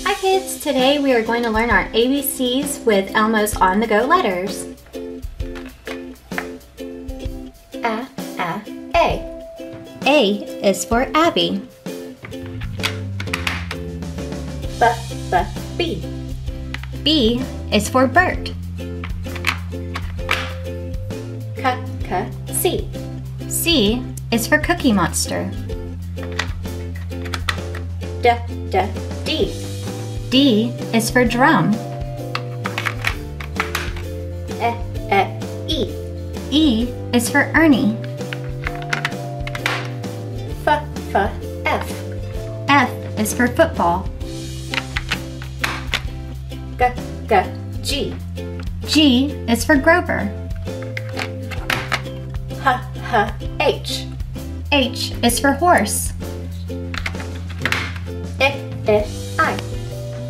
Hi kids, today we are going to learn our ABCs with Elmo's on-the-go letters. A. A is for Abby. B. B is for Bert. C. C is for Cookie Monster. D. D is for Drum. E. E is for Ernie. F. F is for Football. G. G is for Grover. H. H is for Horse.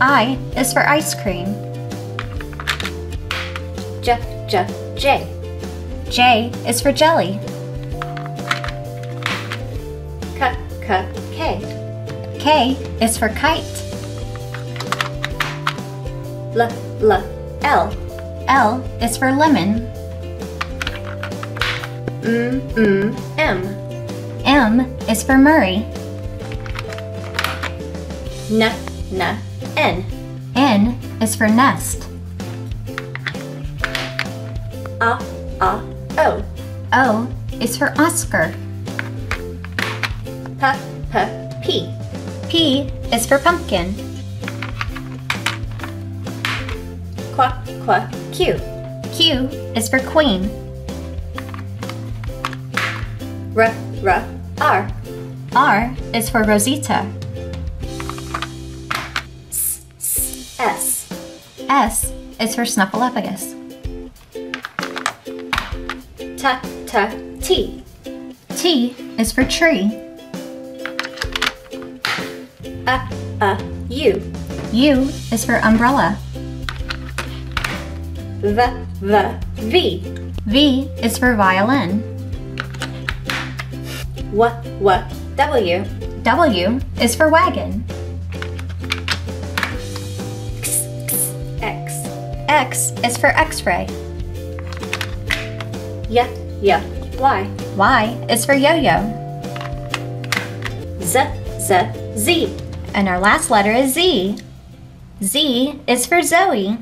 I is for Ice Cream. J. J is for Jelly. K. K is for Kite. L. L is for Lemon. M. M is for Murray. N. N is for Nest. O. O is for Oscar. P. P is for Pumpkin. Q. Q is for Queen. R. R is for Rosita. S. S is for Snuffleupagus. T. T is for Tree. U. U is for Umbrella. V. V is for Violin. W. W is for Wagon. X. X is for X-ray. Y. Y is for Yo-Yo. Z. And our last letter is Z. Z is for Zoe.